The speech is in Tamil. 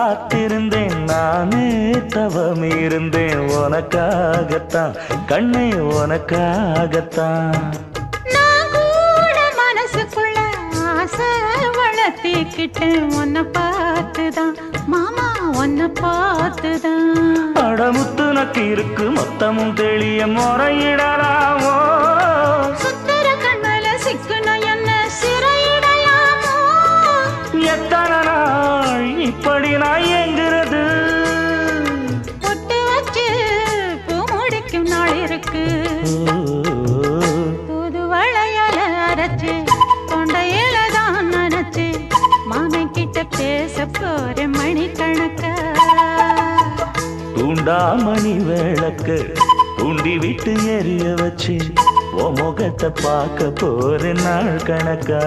காத்திருந்தேன் நானே தவம் இருந்தேன் உனக்காகத்தான் கண்ணே உனக்காகத்தான் நான் கூட மனசுக்குள்ள ஆசை வளர்த்திக்கிட்டேன் உன்னை பார்த்துதான் மாமா உன்னை பார்த்துதான் அடமுத்து நக்கு இருக்கு மொத்தமும் தெளிய முறையிடலாமோ சுத்தர கண்மல சிக்குன என்ன சிறையிடையாமோ எத்தனை நாள் இப்படி நான் எங்கிறது பொட்டு வச்சு பூ முடிக்கும் நாள் இருக்கு புது வளையல அரைச்சு கொண்டையில தான் நினைச்சு மாமன் கிட்ட பேச போற மணிக்கணக்கா தூண்டாமணி விளக்கு தூண்டி விட்டு எரிய வச்சு உன் முகத்தை பார்க்க போற நாள் கணக்கா